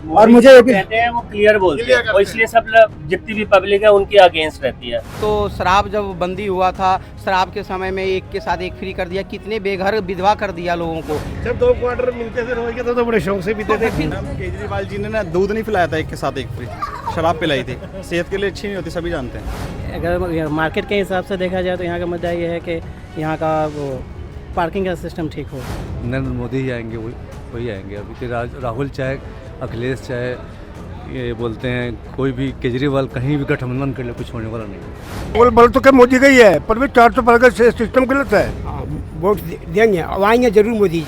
और मुझे कहते हैं वो क्लियर बोलते हैं, और इसलिए सब जितनी भी पब्लिक है उनके अगेंस्ट रहती है। तो शराब जब बंदी हुआ था, शराब के समय में एक के साथ एक फ्री कर दिया, कितने बेघर विधवा कर दिया लोगों को। जब 2 क्वार्टर मिलते थे रोज के तो बड़े शौक से पीते थे। केजरीवाल जी ने ना दूध नहीं पिलाया था एक के साथ एक फ्री, शराब पिलाई थी। सेहत के लिए अच्छी नहीं होती, सभी जानते हैं। अगर मार्केट के हिसाब से देखा जाए तो यहाँ का मुद्दा ये है कि यहाँ का वो पार्किंग का सिस्टम ठीक हो। नरेंद्र मोदी ही आएंगे, वही आएंगे। अभी तो राहुल चाहे अखिलेश चाहे ये बोलते हैं कोई भी, केजरीवाल कहीं भी गठबंधन कर ले कुछ होने वाला नहीं। बोल बल तो क्या मोदी का ही है, पर भी 400 पार का सिस्टम गलत है। वोट देंगे, अब आएंगे जरूर मोदी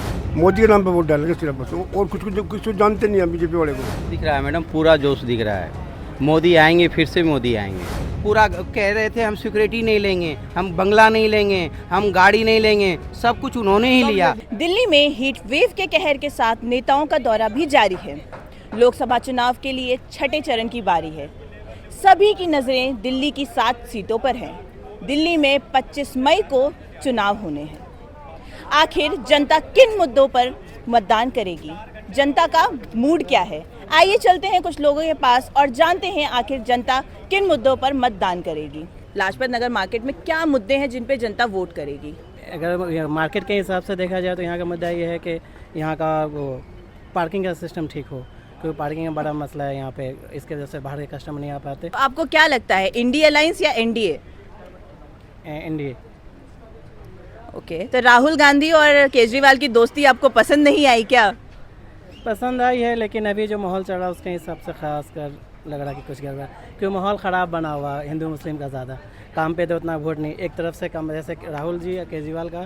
के नाम पे वोट डालेंगे सिर्फ बस, और कुछ जानते नहीं हैं बीजेपी वाले को। दिख रहा है मैडम, पूरा जोश दिख रहा है। मोदी आएंगे, फिर से मोदी आएंगे। पूरा कह रहे थे हम सिक्योरिटी नहीं लेंगे, हम बंगला नहीं लेंगे, हम गाड़ी नहीं लेंगे, सब कुछ उन्होंने ही लिया। दिल्ली में हीट वेव के कहर के साथ नेताओं का दौरा भी जारी है। लोकसभा चुनाव के लिए छठे चरण की बारी है। सभी की नज़रें दिल्ली की 7 सीटों पर हैं। दिल्ली में 25 मई को चुनाव होने हैं। आखिर जनता किन मुद्दों पर मतदान करेगी, जनता का मूड क्या है? आइए चलते हैं कुछ लोगों के पास और जानते हैं आखिर जनता किन मुद्दों पर मतदान करेगी। लाजपत नगर मार्केट में क्या मुद्दे हैं जिन पे जनता वोट करेगी? अगर मार्केट के हिसाब से देखा जाए तो यहाँ का मुद्दा ये है कि यहाँ का वो पार्किंग का सिस्टम ठीक हो, क्योंकि पार्किंग का बड़ा मसला है यहाँ पे, इसके वजह से बाहर के कस्टमर नहीं आ पाते। तो आपको क्या लगता है, इंडिया अलायंस या एनडीए? एनडीए। ओके, तो राहुल गांधी और केजरीवाल की दोस्ती आपको पसंद नहीं आई क्या? पसंद आई है, लेकिन अभी जो माहौल चल रहा है उसके हिसाब से खास कर लग रहा है कि कुछ गड़बड़ है, क्योंकि माहौल ख़राब बना हुआ है हिंदू मुस्लिम का ज़्यादा। काम पे तो उतना वोट नहीं, एक तरफ से कम, जैसे राहुल जी या केजरीवाल का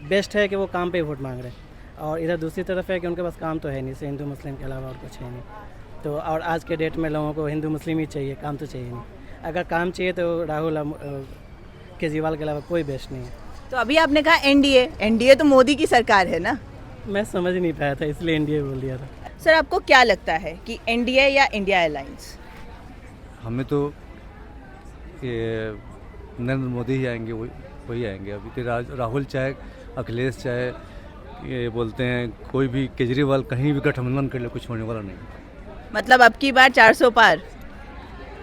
बेस्ट है कि वो काम पे वोट मांग रहे हैं, और इधर दूसरी तरफ है कि उनके पास काम तो है नहीं, से हिंदू मुस्लिम के अलावा और कुछ है नहीं। तो और आज के डेट में लोगों को हिंदू मुस्लिम ही चाहिए, काम तो चाहिए नहीं। अगर काम चाहिए तो राहुल केजरीवाल के अलावा कोई बेस्ट नहीं है। तो अभी आपने कहा एनडीए तो मोदी की सरकार है ना? मैं समझ नहीं पाया था, इसलिए एनडीए बोल दिया था। सर, आपको क्या लगता है कि एनडीए या इंडिया अलायंस? हमें तो ये नरेंद्र मोदी ही आएंगे, वही आएंगे। अभी तो राहुल चाहे अखिलेश चाहे ये बोलते हैं कोई भी, केजरीवाल कहीं भी गठबंधन कर ले कुछ होने वाला नहीं। मतलब अब की बार 400 पार?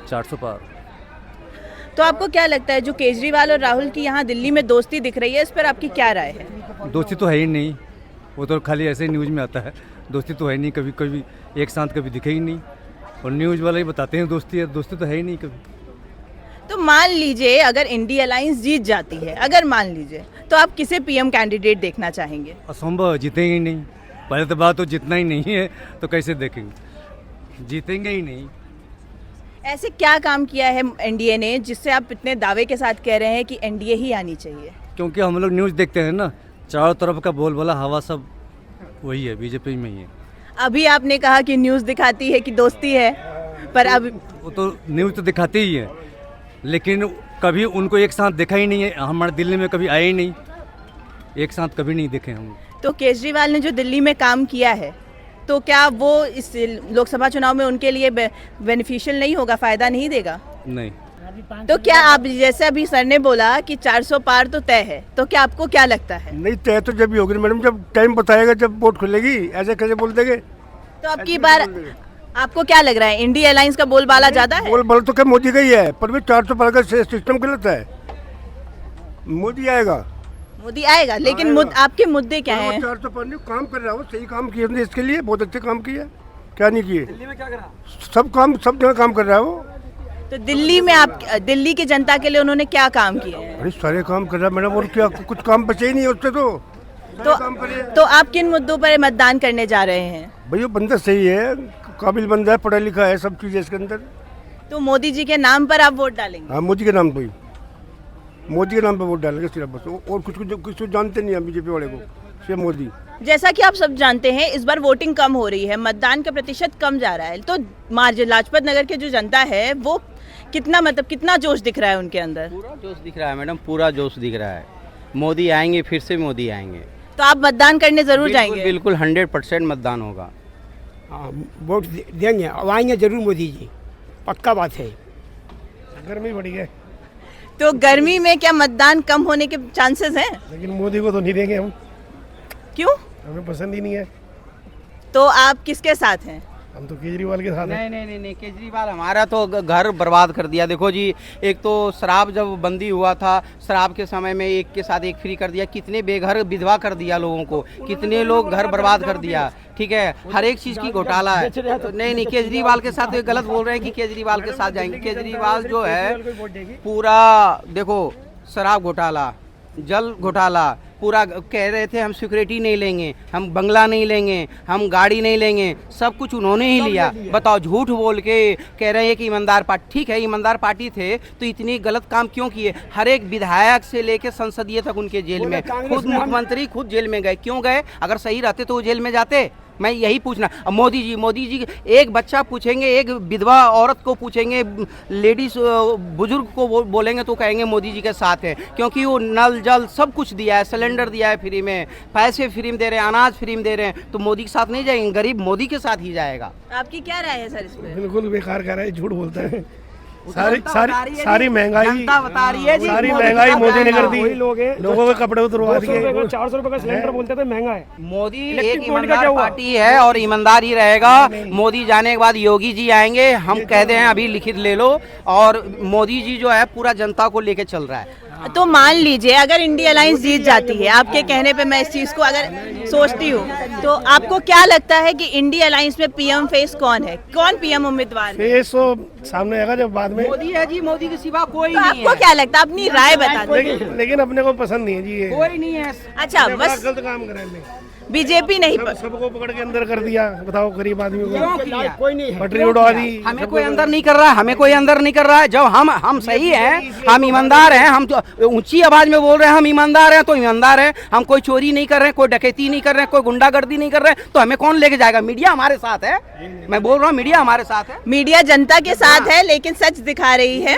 400 पार। तो आपको क्या लगता है जो केजरीवाल और राहुल की यहाँ दिल्ली में दोस्ती दिख रही है, इस पर आपकी क्या राय है? दोस्ती तो है ही नहीं, वो तो खाली ऐसे ही न्यूज़ में आता है। दोस्ती तो है नहीं, कभी एक साथ कभी दिखे ही नहीं, और न्यूज़ वाले ही बताते हैं दोस्ती है, दोस्ती तो है ही नहीं कभी। तो मान लीजिए अगर इंडिया अलायंस जीत जाती है, अगर मान लीजिए, तो आप किसे पीएम कैंडिडेट देखना चाहेंगे? असंभव, जीतेंगे ही नहीं। पहले तो बात तो जितना ही नहीं है तो कैसे देखेंगे, जीतेंगे ही नहीं। ऐसे क्या काम किया है एनडीए ने जिससे आप इतने दावे के साथ कह रहे हैं कि एनडीए ही आनी चाहिए? क्योंकि हम लोग न्यूज़ देखते हैं ना, चारों तरफ का बोलबाला हवा सब वही है, बीजेपी में ही है। अभी आपने कहा कि न्यूज़ दिखाती है कि दोस्ती है, पर अब वो तो न्यूज़ तो दिखाती ही है, लेकिन कभी उनको एक साथ देखा ही नहीं है। हमारे दिल्ली में कभी आए ही नहीं, एक साथ कभी नहीं देखे हम। तो केजरीवाल ने जो दिल्ली में काम किया है, तो क्या वो इस लोकसभा चुनाव में उनके लिए बेनिफिशियल नहीं होगा, फ़ायदा नहीं देगा? नहीं। तो क्या आप, जैसे अभी सर ने बोला कि 400 पार तो तय है, तो क्या आपको क्या लगता है? नहीं, तय तो जब भी होगी मैडम, जब टाइम बताएगा, जब वोट खुलेगी। ऐसे कैसे बोल देंगे? तो अब की बार आपको क्या लग रहा है, इंडिया अलायंस का बोलबाला ज्यादा है? बोल तो क्या मोदी का ही है, पर भी 400 पार का सिस्टम गलत है। मोदी आएगा, लेकिन आपके मुद्दे क्या हैं? 400 पार नहीं, काम कर रहा है, सही काम किया उसने, इसके लिए बहुत अच्छे काम किया। क्या नहीं किए? दिल्ली में क्या करा? सब जगह काम कर रहा है वो। तो दिल्ली में दिल्ली की जनता के लिए उन्होंने क्या काम किए हैं? अरे सारे काम कर रहा है मैडम, और क्या कुछ काम बचे ही नहीं है उससे तो आप किन मुद्दों पर मतदान करने जा रहे हैं? भैया बंदा सही है, काबिल बंदा है, पढ़ा लिखा है, सब चीज़ इसके अंदर। तो मोदी जी के नाम पर आप वोट डालेंगे? हाँ, मोदी के नाम पे वोट डालेंगे सिर्फ बस, और कुछ जानते नहीं हैं बीजेपी वाले को, सिर्फ मोदी। जैसा कि आप सब जानते हैं, इस बार वोटिंग कम हो रही है, मतदान का प्रतिशत कम जा रहा है, तो लाजपत नगर के जो जनता है वो कितना जोश दिख रहा है उनके अंदर? पूरा जोश दिख रहा है मैडम, पूरा जोश दिख रहा है। मोदी आएंगे, फिर से मोदी आएंगे। तो आप मतदान करने जरूर जाएंगे? बिल्कुल 100% मतदान होगा। हाँ, वोट देंगे, अब आएंगे जरूर मोदी जी, पक्का बात है। गर्मी बढ़ी है, तो गर्मी में क्या मतदान कम होने के चांसेस हैं? लेकिन मोदी को तो नहीं देंगे हम। क्यों? हमें पसंद ही नहीं है। तो आप किसके साथ हैं? हम तो केजरीवाल के साथ हैं। नहीं, केजरीवाल हमारा तो घर बर्बाद कर दिया। देखो जी, एक तो शराब जब बंदी हुआ था, शराब के समय में एक के साथ एक फ्री कर दिया, कितने बेघर विधवा कर दिया लोगों को, कितने लोग घर बर्बाद कर दिया। ठीक है, हर एक चीज़ की घोटाला है। तो नहीं, केजरीवाल के साथ तो गलत बोल रहे हैं कि केजरीवाल के साथ जाएंगे। केजरीवाल जो है पूरा, देखो, शराब घोटाला, जल घोटाला, पूरा कह रहे थे हम सिक्योरिटी नहीं लेंगे, हम बंगला नहीं लेंगे, हम गाड़ी नहीं लेंगे, सब कुछ उन्होंने ही लिया। बताओ, झूठ बोल के कह रहे हैं कि ईमानदार पार्टी। ठीक है, ईमानदार पार्टी थे तो इतनी गलत काम क्यों किए? हर एक विधायक से लेके संसदीय तक उनके जेल में, खुद मुख्यमंत्री खुद जेल में गए। क्यों गए? अगर सही रहते तो वो जेल में जाते। मैं यही पूछना। अब मोदी जी एक बच्चा पूछेंगे, एक विधवा औरत को पूछेंगे, लेडीज बुजुर्ग को बोलेंगे तो कहेंगे मोदी जी के साथ है, क्योंकि वो नल जल सब कुछ दिया है, सिलेंडर दिया है फ्री में, पैसे फ्री में दे रहे हैं, अनाज फ्री में दे रहे हैं। तो मोदी के साथ नहीं जाएंगे, गरीब मोदी के साथ ही जाएगा। आपकी क्या राय है सर इस पे? बिल्कुल बेकार कर रहा है, झूठ बोलता है। सारी महंगाई बता रही है जी, सारी महंगाई मोदी ने कर दी। लोग हैं लोगों के कपड़े उतरवा दिए। 400 रुपए का सिलेंडर बोलते थे, महंगा है। मोदी एक ईमानदार पार्टी है और ईमानदार ही रहेगा। मोदी जाने के बाद योगी जी आएंगे, हम कहते हैं अभी लिखित ले लो। और मोदी जी जो है पूरा जनता को लेके चल रहा है। तो मान लीजिए अगर इंडिया अलायंस जीत जाती है, आपके कहने पे मैं इस चीज को अगर सोचती हूँ, तो आपको क्या लगता है कि इंडिया अलायंस में पीएम फेस कौन है? कौन पीएम उम्मीदवार है? फेस तो सामने आएगा जब बाद में। मोदी है जी, मोदी के सिवा कोई तो नहीं है। आपको क्या लगता है? अपनी राय बता दीजिए। लेकिन अपने को पसंद नहीं है जी ये। कोई नहीं है। अच्छा, बस गलत काम करा इनने। बीजेपी नहीं सबको पकड़ के अंदर कर दिया। बताओ, गरीब आदमी क्यों किया? कोई नहीं है। पटरी उड़वा दी। हमें कोई अंदर नहीं कर रहा है, हमें कोई अंदर नहीं कर रहा है। जब हम सही हैं, हम ईमानदार हैं, हम तो ऊंची आवाज में बोल रहे हैं हम ईमानदार हैं, तो ईमानदार हैं। हम कोई चोरी नहीं कर रहे हैं, कोई डकैती नहीं कर रहे हैं, कोई गुंडागर्दी नहीं कर रहे हैं, तो हमें कौन लेके जाएगा? मीडिया हमारे साथ है। मैं बोल रहा हूँ, मीडिया हमारे साथ है। मीडिया जनता के साथ है, लेकिन सच दिखा रही है।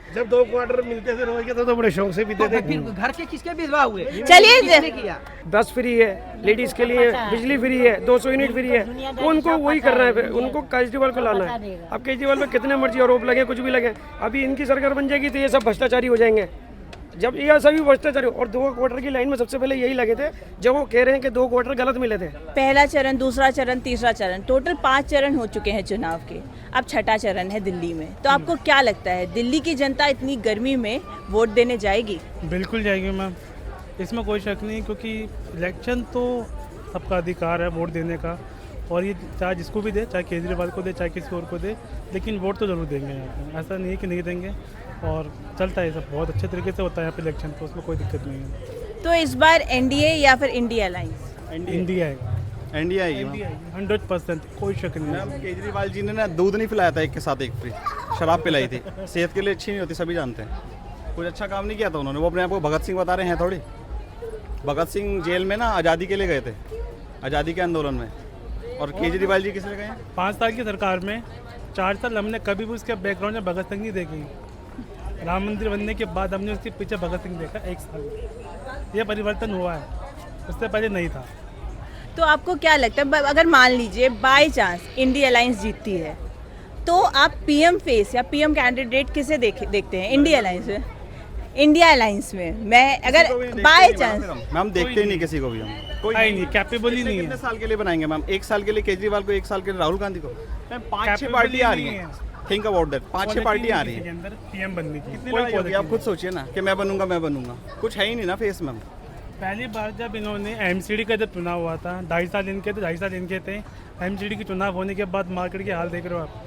जब 2 क्वार्टर मिलते थे रोज के तो बड़े शौक से पीते थे। फिर घर के किसके विधवा हुए? चलिए, किसने किया? बस फ्री है लेडीज के लिए, बिजली फ्री है, 200 यूनिट फ्री है। उनको वही करना है, उनको केजरीवाल को लाना है। अब केजरीवाल पे कितने मर्जी आरोप लगे, कुछ भी लगे, अभी इनकी सरकार बन जाएगी तो ये सब भ्रष्टाचारी हो जाएंगे। जब ये सभी भ्रष्टाचारी, और 2 क्वार्टर की लाइन में सबसे पहले यही लगे थे जब वो कह रहे हैं कि 2 क्वार्टर गलत मिले थे। पहला चरण, दूसरा चरण, तीसरा चरण, टोटल 5 चरण हो चुके हैं चुनाव के। अब छठा चरण है दिल्ली में। तो आपको क्या लगता है, दिल्ली की जनता इतनी गर्मी में वोट देने जाएगी? बिल्कुल जाएगी मैम, इसमें कोई शक नहीं, क्योंकि इलेक्शन तो सबका अधिकार है वोट देने का, और ये चाहे जिसको भी दे, चाहे केजरीवाल को दे, चाहे किसी और को दे, लेकिन वोट तो ज़रूर देंगे यहाँ पे। ऐसा नहीं है कि नहीं देंगे, और चलता है सब बहुत अच्छे तरीके से होता है यहाँ पे इलेक्शन, तो उसमें कोई दिक्कत नहीं है। तो इस बार एनडीए या फिर इंडिया अलायंस? इंडिया आएगा, इंडिया आएगी 100%, कोई शक नहीं है। मैम, केजरीवाल जी ने ना दूध नहीं पिलाया था एक के साथ एक फ्री, शराब पिलाई थी। सेहत के लिए अच्छी नहीं होती, सभी जानते हैं। कुछ अच्छा काम नहीं किया था उन्होंने। वो अपने आप को भगत सिंह बता रहे हैं थोड़ी। भगत सिंह जेल में ना आज़ादी के लिए गए थे, आज़ादी के आंदोलन में। और केजरीवाल जी किस लिए गए? 5 साल की सरकार में 4 साल हमने कभी भी उसके बैकग्राउंड में भगत सिंह नहीं देखी। राम मंदिर बनने के बाद हमने उसके पीछे भगत सिंह देखा 1 साल में। ये परिवर्तन हुआ है, उससे पहले नहीं था। तो आपको क्या लगता है, अगर मान लीजिए बाय चांस इंडिया अलायंस जीतती है, तो आप पीएम फेस या पीएम कैंडिडेट किसे देखते हैं इंडिया अलायंस में? इंडिया अलायंस में मैं अगर बाय चांस, मैम देखते ही नहीं किसी को भी, हम कोई नहीं, कैपेबल ही नहीं है। कितने साल के लिए बनाएंगे मैम? 1 साल के लिए केजरीवाल को, 1 साल के लिए राहुल गांधी को। मैम 5-6 पार्टी आ रही है। थिंक अबाउट दैट, 5-6 पार्टी आ रही है पीएम बनने की। कितनी लड़ाई होगी? आप खुद सोचिए ना कि मैं बनूंगा। कुछ है ही नहीं ना फेस मैम। पहली बार जब इन्होंने एमसीडी का जब चुनाव हुआ था, 2.5 साल इनके थे, 2.5 साल इनके थे। एमसीडी के चुनाव होने के बाद मार्केट के हाल देख रहे हो आप।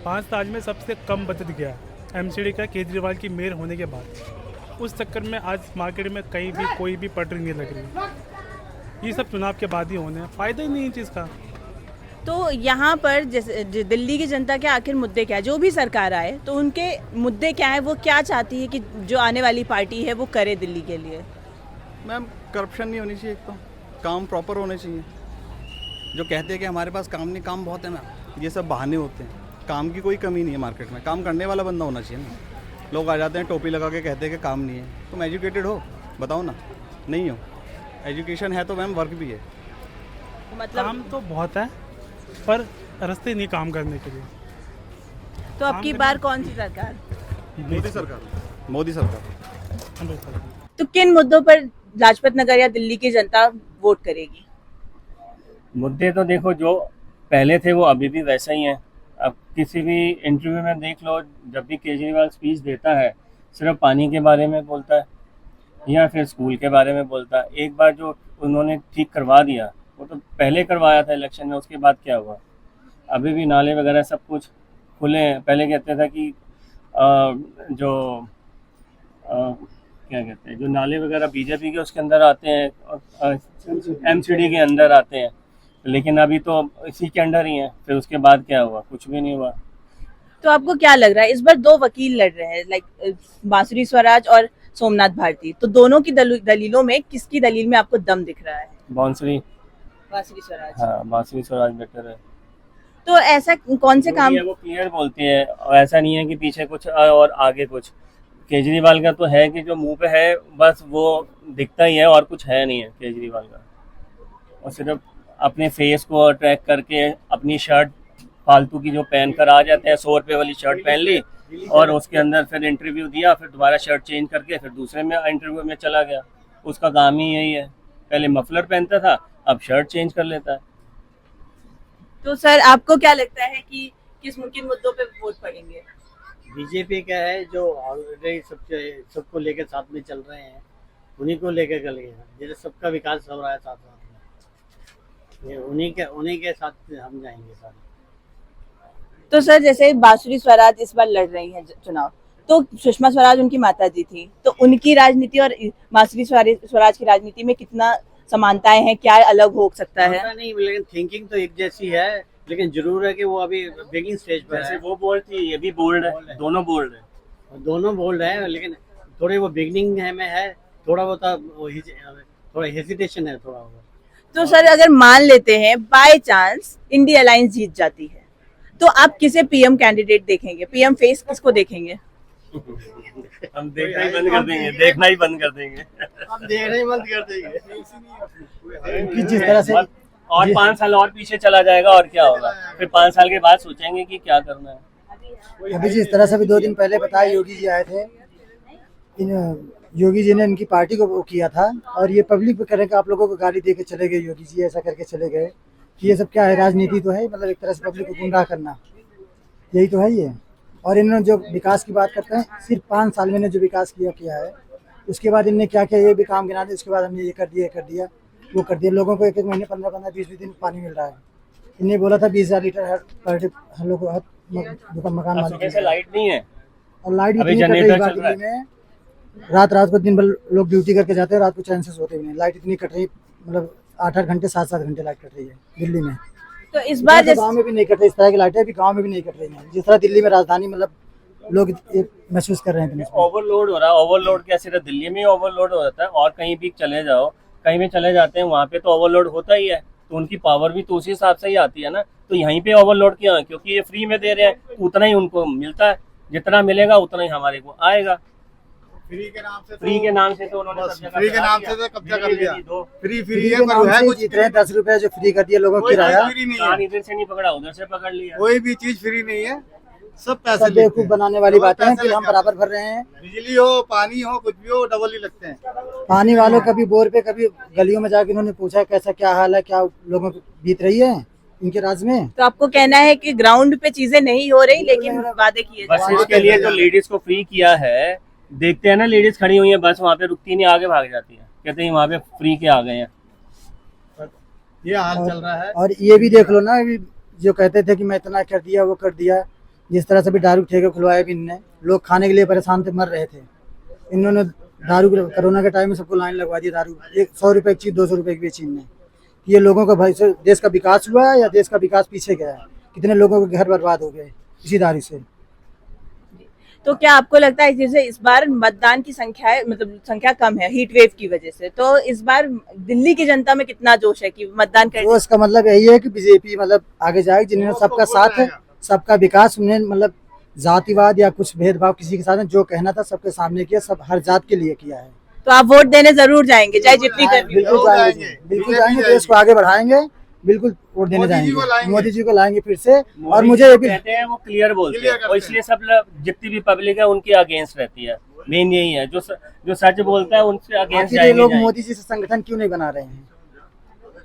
5 साल में सबसे कम बचत गया एमसीडी का केजरीवाल की मेयर होने के बाद। उस चक्कर में आज मार्केट में कहीं भी कोई भी पटरी नहीं लग रही। ये सब चुनाव के बाद ही होने, फ़ायदा ही नहीं है चीज़ का। तो यहाँ पर जैसे दिल्ली की जनता के आखिर मुद्दे क्या है? जो भी सरकार आए तो उनके मुद्दे क्या है, वो क्या चाहती है कि जो आने वाली पार्टी है वो करे दिल्ली के लिए? मैम करप्शन नहीं होनी चाहिए, एक तो काम प्रॉपर होने चाहिए। जो कहते हैं कि हमारे पास काम नहीं, काम बहुत है मैम, ये सब बहाने होते हैं। काम की कोई कमी नहीं है मार्केट में, काम करने वाला बंदा होना चाहिए ना। लोग आ जाते हैं टोपी लगा के कहते हैं कि काम नहीं है। तुम एजुकेटेड हो, बताओ ना। नहीं हो, एजुकेशन है तो मैम वर्क भी है। मतलब काम तो बहुत है पर रास्ते नहीं काम करने के लिए। तो अब की बार कौन सी सरकार? मोदी सरकार, मोदी सरकार। तो किन मुद्दों पर लाजपत नगर या दिल्ली की जनता वोट करेगी? मुद्दे तो देखो, जो पहले थे वो अभी भी वैसा ही है। अब किसी भी इंटरव्यू में देख लो, जब भी केजरीवाल स्पीच देता है सिर्फ पानी के बारे में बोलता है या फिर स्कूल के बारे में बोलता है। एक बार जो उन्होंने ठीक करवा दिया वो तो पहले करवाया था इलेक्शन में, उसके बाद क्या हुआ? अभी भी नाले वगैरह सब कुछ खुले हैं। पहले कहते था कि क्या कहते हैं, जो नाले वगैरह बीजेपी के उसके अंदर आते हैं, एमसीडी के अंदर आते हैं, लेकिन अभी तो इसी के अंडर ही है। फिर उसके बाद क्या हुआ? कुछ भी नहीं हुआ। तो आपको क्या लग रहा है, इस बार दो वकील लड़ रहे हैं, लाइक बांसुरी स्वराज और सोमनाथ भारती, तो दोनों की दलीलों में किसकी दलील में आपको दम दिख रहा है? बांसुरी स्वराज। हाँ, बांसुरी स्वराज बेटर है। तो ऐसा कौन से काम? वो क्लियर बोलती है, और ऐसा नहीं है कि पीछे कुछ और आगे कुछ। केजरीवाल का तो है कि जो मुंह पे है बस वो दिखता ही है और कुछ है नहीं है केजरीवाल का। और सिर्फ अपने फेस को अट्रैक्ट करके अपनी शर्ट फालतू की जो पहन कर आ जाते हैं, 100 रुपये वाली शर्ट पहन ली और उसके अंदर फिर इंटरव्यू दिया, फिर दोबारा शर्ट चेंज करके फिर दूसरे में इंटरव्यू में चला गया। उसका काम ही यही है, पहले मफलर पहनता था अब शर्ट चेंज कर लेता है। तो सर आपको क्या लगता है कि किस मुमकिन मुद्दों पे वोट पड़ेंगे? बीजेपी का है जो ऑलरेडी सबको लेकर साथ में चल रहे हैं, उन्हीं को लेकर चल गए हैं। जैसे सबका विकास हो रहा है साथ में, उन्हीं के साथ हम जाएंगे सारे। तो सर जैसे बांसुरी स्वराज इस बार लड़ रही हैं चुनाव, तो सुषमा स्वराज उनकी माताजी थी, तो उनकी राजनीति और बांसुरी स्वराज की राजनीति में कितना समानताएं हैं, क्या अलग हो सकता है? पता नहीं, लेकिन थिंकिंग तो एक जैसी है, लेकिन जरूर है कि वो अभी बिगिनिंग स्टेज पर है। वो बोल्ड थी, ये भी बोल्ड है, दोनों बोल्ड है। दोनों बोल्ड है, लेकिन थोड़े वो बिगिनिंग में है, थोड़ा बहुत थोड़ा हेजिटेशन है थोड़ा बहुत। तो सर अगर मान लेते हैं बाय चांस इंडिया अलायंस जीत जाती है, तो आप किसे पीएम कैंडिडेट देखेंगे? पीएम फेस किसको देखेंगे? हम देखना ही बंद कर देंगे, देखना ही बंद कर देंगे। हम देखना ही बंद कर देंगे। जिस तरह से और 5 साल और पीछे चला जाएगा और क्या होगा? फिर 5 साल के बाद सोचेंगे कि क्या करना है। अभी जिस तरह से अभी 2 दिन पहले बताया, योगी जी आए थे, योगी जी ने इनकी पार्टी को वो किया था, और ये पब्लिक पे करें कि आप लोगों को गाली दे के चले गए योगी जी, ऐसा करके चले गए। ये सब क्या है? राजनीति तो है, मतलब एक तरह से पब्लिक को गुमराह करना, यही तो है ये। और इन्होंने जो विकास की बात करते हैं, सिर्फ 5 साल में जो विकास किया है, उसके बाद इनने क्या किया ये भी काम गिना दिया। उसके बाद हमने ये कर दिया वो कर दिया। लोगों को 1-1 महीने 15-15 20-20 दिन पानी मिल रहा है। इनने बोला था 20,000 लीटर पर डे हर लोग को मकान मालिक से लाइट नहीं है, और लाइट अभी इतनी कट रही जनरेटर है चल रहा है। दिल्ली में। रात को दिन भर लोग ड्यूटी करके जाते हैं, रात को चैन से सोते भी नहीं। लाइट इतनी कट रही, मतलब 8-8 घंटे 7-7 घंटे लाइट कट रही है दिल्ली में। तो इस बार गाँव में भी नहीं कट रही, इस तरह की लाइटें अभी गाँव में भी नहीं कट रही है, जिस तरह दिल्ली में राजधानी मतलब लोग महसूस कर रहे हैं। ओवरलोड हो रहा है। ओवरलोड क्या सिर्फ दिल्ली में ही ओवरलोड हो जाता है? और कहीं भी चले जाओ, कहीं भी चले जाते हैं वहाँ पे तो ओवरलोड होता ही है। तो उनकी पावर भी तो उसी हिसाब से ही आती है ना। तो यहीं पे ओवरलोड क्यों है? क्योंकि ये फ्री में दे रहे हैं, उतना ही उनको मिलता है, जितना मिलेगा उतना ही हमारे को आएगा। फ्री के नाम से तो उन्होंने फ्री के नाम से तो कब्जा कर लिया। फ्री है, पर है कुछ जीत रहे हैं। 10 रुपए जो फ्री कर दिया लोगों को किराया, इधर से नहीं पकड़ा उधर से पकड़ लिया। कोई भी चीज फ्री नहीं है, सब पैसे बेवकूफ बनाने वाली बातें हैं। फिर हम बराबर भर रहे हैं, बिजली हो पानी हो कुछ भी हो डबल ही लगते हैं। पानी वालों कभी बोर पे कभी गलियों में जाके इन्होंने पूछा कैसा क्या हाल है, क्या लोगों को बीत रही है इनके राज में। तो आपको कहना है कि ग्राउंड पे चीजें नहीं हो रही, लेकिन वादे किए जा बस इसके लिए जो लेडीज को फ्री किया है, देखते हैं ना लेडीज खड़ी हुई है बस वहाँ पे, रुकती नहीं, आगे भाग जाती है, कहते हैं वहाँ पे फ्री के आ गए हैं। ये हाल चल रहा है। और ये भी देख लो ना, अभी जो कहते थे कि मैं इतना कर दिया वो कर दिया, जिस तरह से भी दारू ठेके खुलवाए भी इनने, लोग खाने के लिए परेशान थे, मर रहे थे। इन्होंने दारू कोरोना के टाइम में सबको लाइन लगवा दी, दारू 100 रुपए की चीज 200 रुपए की बेची इनने। ये लोगों का भाई से देश का विकास हुआ है या देश का विकास पीछे गया है? कितने लोगों के घर बर्बाद हो गए इसी दारू से। तो क्या आपको लगता है जैसे इस बार मतदान की संख्या है, मतलब संख्या कम है हीट वेव की वजह से, तो इस बार दिल्ली की जनता में कितना जोश है कि मतदान करें? तो इसका मतलब यही है कि बीजेपी मतलब आगे जाएगी, जिन्होंने सबका साथ है, सबका विकास, उन्हें मतलब जातिवाद या कुछ भेदभाव किसी के साथ में जो कहना था सबके सामने किया, सब हर जात के लिए किया है। तो आप वोट देने जरूर जाएंगे चाहे जितनी गर्मी हो? बिल्कुल जाएंगे, देश को आगे बढ़ाएंगे, बिल्कुल वोट देने जाएंगे, मोदी जी को लाएंगे फिर से। और मुझे ये भी कहते हैं वो क्लियर बोलते हैं, और इसलिए सब जितनी भी पब्लिक है उनके अगेंस्ट रहती है। मेन यही है, जो सच बोलता है उनसे अगेंस्ट जाएंगे। लोग मोदी जी से संगठन क्यों नहीं बना रहे हैं?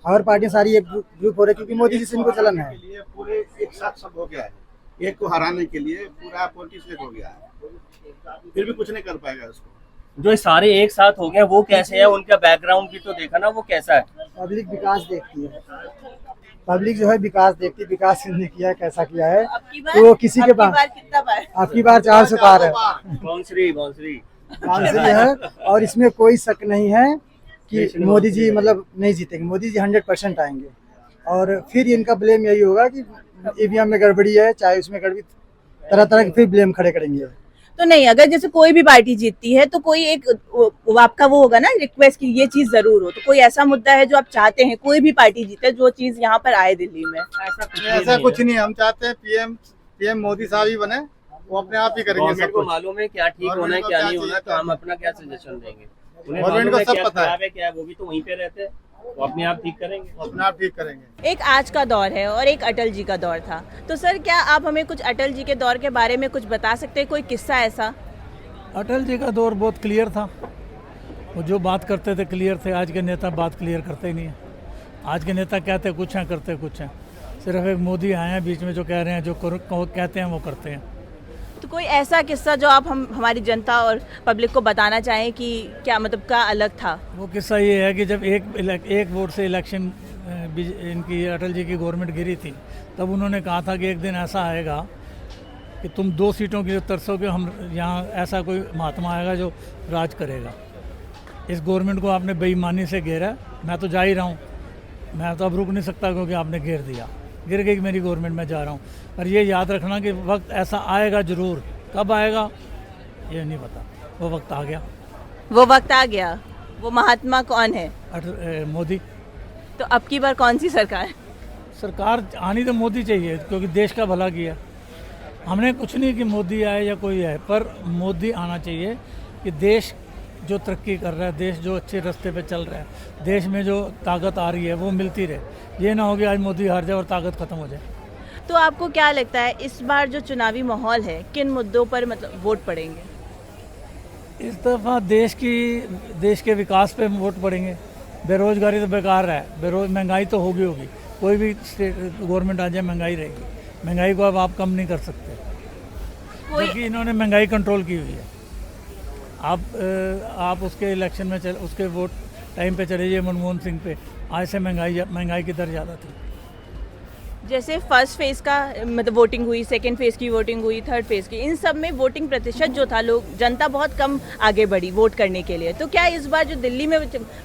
और पार्टियां सारी एक ग्रुप हो रही है, क्योंकि मोदी जी से इनको चलन है। लिए पूरे एक साथ सब हो गया है, एक को हराने के लिए पूरा पॉलिटिक्स हो गया है, फिर भी कुछ नहीं कर पाएगा उसको। जो सारे एक साथ हो गए वो कैसे है, उनका बैकग्राउंड भी तो देखा ना, वो कैसा है। पब्लिक विकास देखती है, पब्लिक जो है विकास देखती है, विकास किसने किया है, कैसा किया है, तो किसी के पास कितना बार आपकी बार 400 पार है बांसुरी है। और इसमें कोई शक नहीं है कि मोदी जी मतलब नहीं जीतेंगे, मोदी जी 100% आएंगे। और फिर इनका ब्लेम यही होगा कि ईवीएम में गड़बड़ी है, चाहे उसमें गड़बड़ी, तरह तरह के फिर ब्लेम खड़े करेंगे। तो नहीं, अगर जैसे कोई भी पार्टी जीतती है तो कोई एक आपका वो होगा ना रिक्वेस्ट कि ये चीज जरूर हो, तो कोई ऐसा मुद्दा है जो आप चाहते हैं कोई भी पार्टी जीते जो चीज यहाँ पर आए दिल्ली में? ऐसा कुछ नहीं, हम चाहते हैं पीएम मोदी साहब ही बने, वो अपने आप ही करेंगे। गवर्नमेंट को मालूम है क्या ठीक होना है क्या नहीं होना, तो हम अपना क्या सजेशन देंगे? गवर्नमेंट को सब पता है क्या, वो भी तो वहीं पे रहते हैं, वो अपने आप ठीक करेंगे। अपने आप ठीक करेंगे। एक आज का दौर है और एक अटल जी का दौर था, तो सर क्या आप हमें कुछ अटल जी के दौर के बारे में कुछ बता सकते हैं, कोई किस्सा ऐसा? अटल जी का दौर बहुत क्लियर था, वो जो बात करते थे क्लियर थे। आज के नेता बात क्लियर करते ही नहीं है। आज के नेता कहते कुछ हैं करते कुछ हैं। सिर्फ एक मोदी आए हैं बीच में जो कह रहे हैं, जो कहते हैं वो करते हैं। तो कोई ऐसा किस्सा जो आप हमारी जनता और पब्लिक को बताना चाहें कि क्या मतलब का अलग था? वो किस्सा ये है कि जब एक वोट से इलेक्शन इनकी अटल जी की गवर्नमेंट गिरी थी, तब उन्होंने कहा था कि एक दिन ऐसा आएगा कि तुम 2 सीटों के लिए तरसोगे, हम यहाँ ऐसा कोई महात्मा आएगा जो राज करेगा। इस गवर्नमेंट को आपने बेईमानी से घेरा, मैं तो जा ही रहा हूँ, मैं तो अब रुक नहीं सकता क्योंकि आपने घेर दिया, गिर गई मेरी गवर्नमेंट, मैं जा रहा हूँ। पर ये याद रखना कि वक्त ऐसा आएगा ज़रूर, कब आएगा ये नहीं पता, वो वक्त आ गया। वो वक्त आ गया। वो महात्मा कौन है? मोदी। तो अब की बार कौन सी सरकार आनी तो मोदी चाहिए, क्योंकि देश का भला किया। हमने कुछ नहीं कि मोदी आए या कोई आए, पर मोदी आना चाहिए कि देश जो तरक्की कर रहा है, देश जो अच्छे रास्ते पे चल रहा है, देश में जो ताकत आ रही है वो मिलती रहे। ये ना हो कि आज मोदी हार जाए और ताकत खत्म हो जाए। तो आपको क्या लगता है इस बार जो चुनावी माहौल है, किन मुद्दों पर मतलब वोट पड़ेंगे? इस दफ़ा देश के विकास पे वोट पड़ेंगे। बेरोजगारी तो बेकार है, महंगाई तो होगी, कोई भी गवर्नमेंट आ जाए महंगाई रहेगी। महंगाई को अब आप कम नहीं कर सकते, क्योंकि इन्होंने महंगाई कंट्रोल की हुई है। आप उसके इलेक्शन में उसके वोट टाइम पे चले जाइए मनमोहन सिंह पे, आज से महंगाई की दर ज़्यादा थी। जैसे फर्स्ट फेज़ का मतलब वोटिंग हुई, सेकंड फेज़ की वोटिंग हुई, थर्ड फेज़ की, इन सब में वोटिंग प्रतिशत जो था, लोग जनता बहुत कम आगे बढ़ी वोट करने के लिए। तो क्या इस बार जो दिल्ली में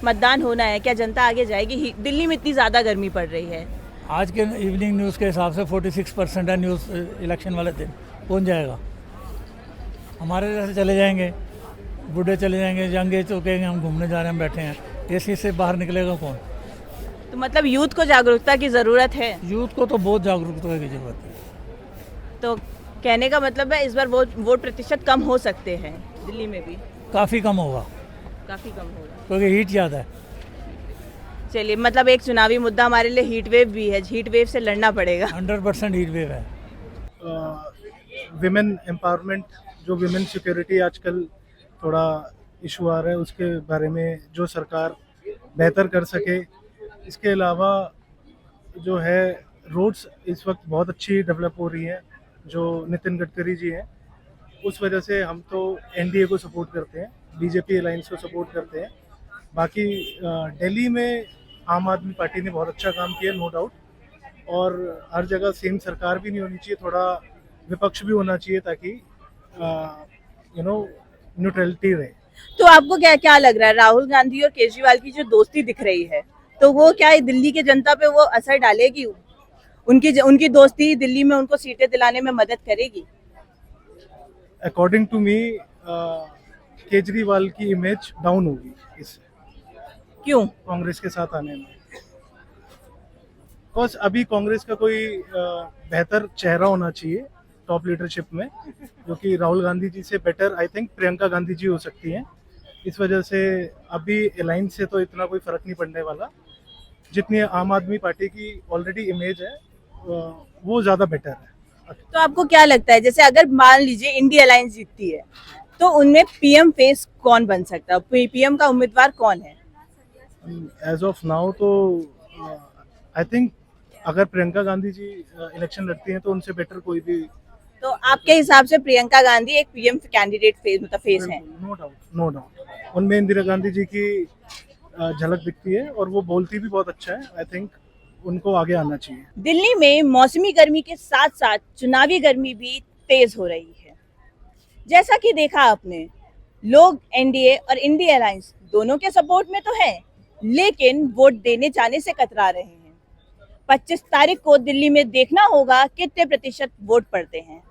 मतदान होना है, क्या जनता आगे जाएगी? दिल्ली में इतनी ज़्यादा गर्मी पड़ रही है। आज के इवनिंग न्यूज़ के हिसाब से 46% है न्यूज़ इलेक्शन वाले दिन। कौन जाएगा? हमारे जैसे चले जाएंगे, बूढ़े चले जाएंगे, यंग एज तो कहेंगे हम घूमने जा रहे हैं, हम बैठे हैं। एसी से बाहर निकलेगा कौन? तो मतलब यूथ को जागरूकता की ज़रूरत है। यूथ को तो बहुत जागरूकता की ज़रूरत है। तो कहने का मतलब है इस बार वोट प्रतिशत कम हो सकते हैं दिल्ली में भी? काफ़ी कम होगा, काफ़ी कम होगा, क्योंकि हीट ज़्यादा है। चलिए, मतलब एक चुनावी मुद्दा हमारे लिए हीट वेव भी है, हीट वेव से लड़ना पड़ेगा। 100% हीट वेव है। विमेन एम्पावरमेंट, जो विमेन सिक्योरिटी आजकल थोड़ा इशू आ रहा है, उसके बारे में जो सरकार बेहतर कर सके। इसके अलावा जो है रोड्स इस वक्त बहुत अच्छी डेवलप हो रही हैं, जो नितिन गडकरी जी हैं, उस वजह से हम तो एनडीए को सपोर्ट करते हैं, बीजेपी अलायंस को सपोर्ट करते हैं। बाकी दिल्ली में आम आदमी पार्टी ने बहुत अच्छा काम किया, नो डाउट, और हर जगह सेम सरकार भी नहीं होनी चाहिए, थोड़ा विपक्ष भी होना चाहिए ताकि न्यूट्रलिटी रहे। तो आपको क्या लग रहा है, राहुल गांधी और केजरीवाल की जो दोस्ती दिख रही है, तो वो क्या है दिल्ली के जनता पे वो असर डालेगी? उनकी दोस्ती दिल्ली में उनको सीटें दिलाने में मदद करेगी? अकॉर्डिंग टू मी केजरीवाल की इमेज डाउन होगी इससे। क्यों? कांग्रेस के साथ आने में। बिकॉज अभी कांग्रेस का कोई बेहतर चेहरा होना चाहिए टॉप लीडरशिप में, जो कि राहुल गांधी जी से better I think Priyanka Gandhi ji हो सकती हैं। इस वजह से अभी अलायंस से तो इतना कोई फर्क नहीं पड़ने वाला, जितनी आम आदमी पार्टी की ऑलरेडी इमेज है वो ज़्यादा बेटर है। तो आपको क्या लगता है, जैसे अगर मान लीजिए इंडिया अलायंस जीतती है, तो उनमें पीएम फेस कौन बन सकता है? पीएम का उम्मीदवार कौन है? एज ऑफ नाउ तो आई थिंक अगर प्रियंका गांधी जी इलेक्शन लड़ती हैं तो उनसे बेटर कोई भी। तो आपके हिसाब से प्रियंका गांधी एक पीएम कैंडिडेट फेस है? नो डाउट उनमें इंदिरा गांधी जी की झलक दिखती है और वो बोलती भी बहुत अच्छा है। आई थिंक उनको आगे आना चाहिए। दिल्ली में मौसमी गर्मी के साथ साथ चुनावी गर्मी भी तेज हो रही है। जैसा कि देखा आपने, लोग एनडीए और इंडिया अलायंस दोनों के सपोर्ट में तो है, लेकिन वोट देने जाने से कतरा रहे हैं। 25 तारीख को दिल्ली में देखना होगा कितने प्रतिशत वोट पड़ते हैं।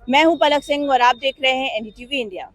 मैं हूं पलक सिंह और आप देख रहे हैं एनडीटीवी इंडिया।